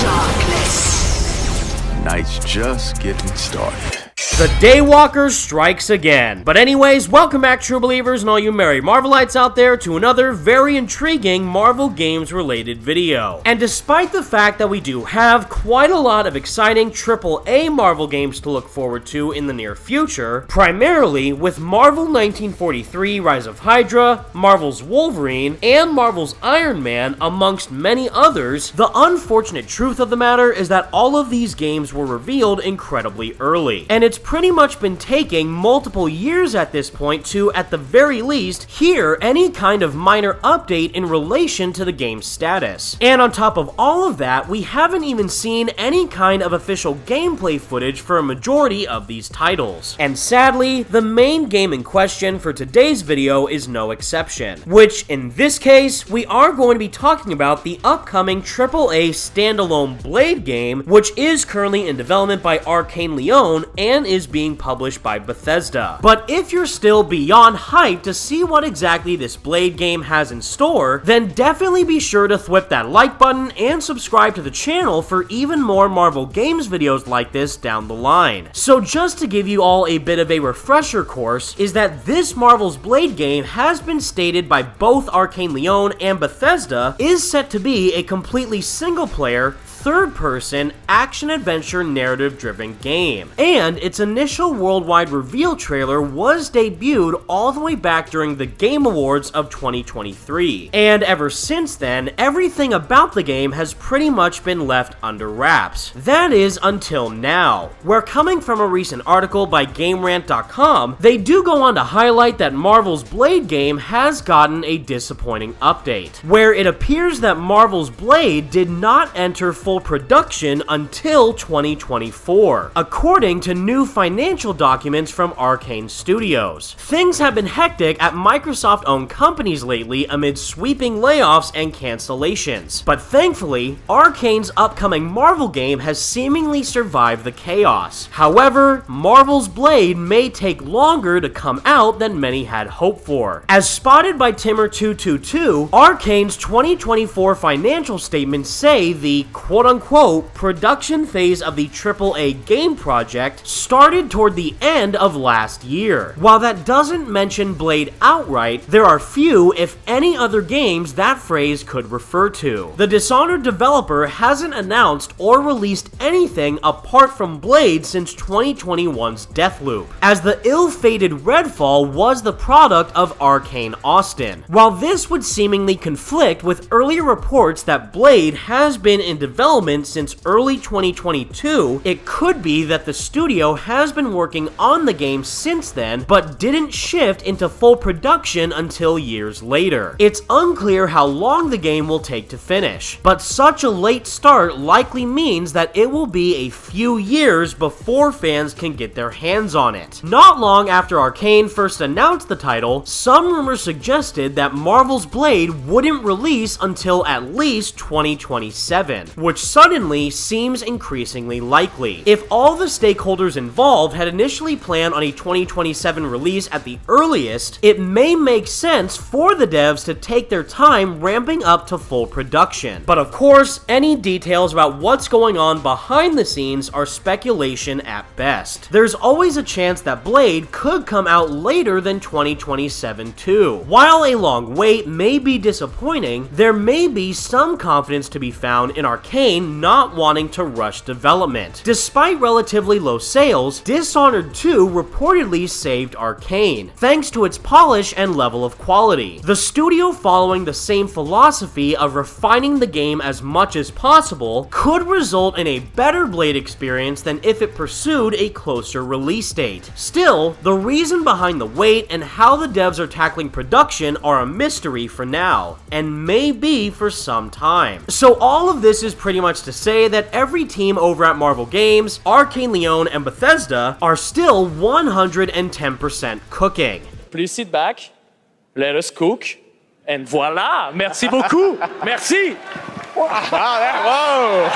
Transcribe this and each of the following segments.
darkness. Night's just getting started. The Daywalker strikes again. But anyways, welcome back, true believers and all you merry Marvelites out there, to another very intriguing Marvel games related video. And despite the fact that we do have quite a lot of exciting AAA Marvel games to look forward to in the near future, primarily with Marvel 1943 Rise of Hydra, Marvel's Wolverine, and Marvel's Iron Man, amongst many others, the unfortunate truth of the matter is that all of these games were revealed incredibly early. And it's pretty much been taking multiple years at this point to, at the very least, hear any kind of minor update in relation to the game's status. And on top of all of that, we haven't even seen any kind of official gameplay footage for a majority of these titles. And sadly, the main game in question for today's video is no exception, which in this case, we are going to be talking about the upcoming AAA standalone Blade game, which is currently in development by Arcane Leon and is being published by Bethesda. But if you're still beyond hyped to see what exactly this Blade game has in store, then definitely be sure to thwip that like button and subscribe to the channel for even more Marvel Games videos like this down the line. So just to give you all a bit of a refresher course, is that this Marvel's Blade game has been stated by both Arcane Leon and Bethesda is set to be a completely single-player, third-person, action-adventure narrative-driven game. And its initial worldwide reveal trailer was debuted all the way back during the Game Awards of 2023. And ever since then, everything about the game has pretty much been left under wraps. That is until now, where coming from a recent article by GameRant.com, they do go on to highlight that Marvel's Blade game has gotten a disappointing update, where it appears that Marvel's Blade did not enter full production until 2024, according to new financial documents from Arcane Studios. Things have been hectic at Microsoft-owned companies lately amid sweeping layoffs and cancellations, but thankfully, Arcane's upcoming Marvel game has seemingly survived the chaos. However, Marvel's Blade may take longer to come out than many had hoped for. As spotted by Timmer222, Arcane's 2024 financial statements say the quote-unquote production phase of the AAA game project started toward the end of last year. While that doesn't mention Blade outright, there are few, if any, other games that phrase could refer to. The Dishonored developer hasn't announced or released anything apart from Blade since 2021's Deathloop, as the ill-fated Redfall was the product of Arcane Austin. While this would seemingly conflict with earlier reports that Blade has been in development since early 2022, it could be that the studio has been working on the game since then, but didn't shift into full production until years later. It's unclear how long the game will take to finish, but such a late start likely means that it will be a few years before fans can get their hands on it. Not long after Arcane first announced the title, some rumors suggested that Marvel's Blade wouldn't release until at least 2027, which suddenly seems increasingly likely. If all the stakeholders involved had initially planned on a 2027 release at the earliest, it may make sense for the devs to take their time ramping up to full production. But of course, any details about what's going on behind the scenes are speculation at best. There's always a chance that Blade could come out later than 2027 too. While a long wait may be disappointing, there may be some confidence to be found in Arcane not wanting to rush development. Despite relatively low sales, Dishonored 2 reportedly saved Arcane, thanks to its polish and level of quality. The studio, following the same philosophy of refining the game as much as possible, could result in a better Blade experience than if it pursued a closer release date. Still, the reason behind the wait and how the devs are tackling production are a mystery for now, and may be for some time. So all of this is pretty much to say that every team over at Marvel Games, Arcane Leon, and Bethesda are still 110% cooking. Please sit back, let us cook, and voila! Merci beaucoup! Merci! Wow, whoa!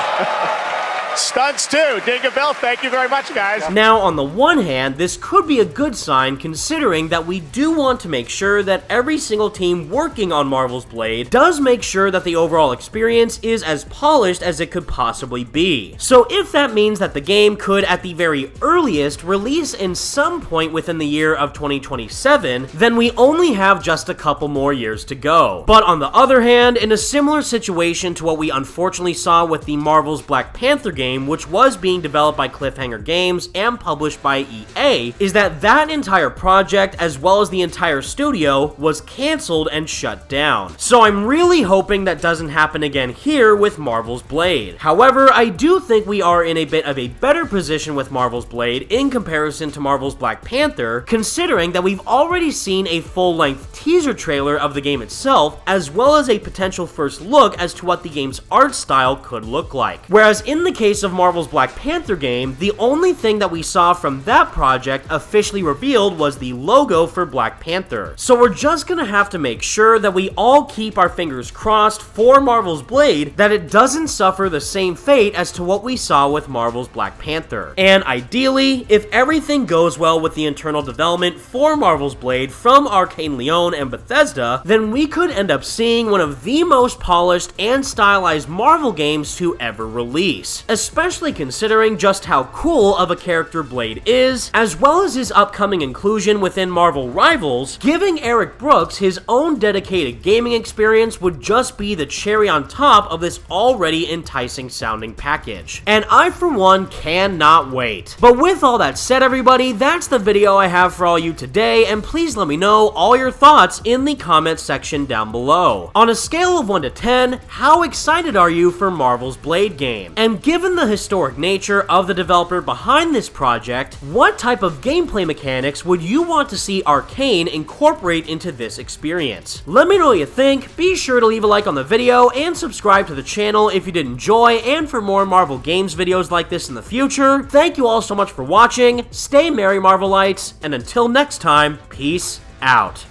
Stunts too. Ding a bell. Thank you very much, guys. Now, on the one hand, this could be a good sign considering that we do want to make sure that every single team working on Marvel's Blade does make sure that the overall experience is as polished as it could possibly be. So if that means that the game could, at the very earliest, release in some point within the year of 2027, then we only have just a couple more years to go. But on the other hand, in a similar situation to what we unfortunately saw with the Marvel's Black Panther game, which was being developed by Cliffhanger Games and published by EA, is that entire project, as well as the entire studio, was cancelled and shut down. So I'm really hoping that doesn't happen again here with Marvel's Blade. However, I do think we are in a bit of a better position with Marvel's Blade in comparison to Marvel's Black Panther, considering that we've already seen a full-length teaser trailer of the game itself, as well as a potential first look as to what the game's art style could look like. Whereas in the case of Marvel's Black Panther game, the only thing that we saw from that project officially revealed was the logo for Black Panther. So we're just gonna have to make sure that we all keep our fingers crossed for Marvel's Blade that it doesn't suffer the same fate as to what we saw with Marvel's Black Panther. And ideally, if everything goes well with the internal development for Marvel's Blade from Arcane Leon and Bethesda, then we could end up seeing one of the most polished and stylized Marvel games to ever release, especially considering just how cool of a character Blade is, as well as his upcoming inclusion within Marvel Rivals. Giving Eric Brooks his own dedicated gaming experience would just be the cherry on top of this already enticing sounding package. And I, for one, cannot wait. But with all that said, everybody, that's the video I have for all you today, and please let me know all your thoughts in the comment section down below. On a scale of 1 to 10, how excited are you for Marvel's Blade game? And given the historic nature of the developer behind this project, what type of gameplay mechanics would you want to see Arcane incorporate into this experience? Let me know what you think. Be sure to leave a like on the video and subscribe to the channel if you did enjoy, and for more Marvel Games videos like this in the future. Thank you all so much for watching, stay merry Marvelites, and until next time, peace out.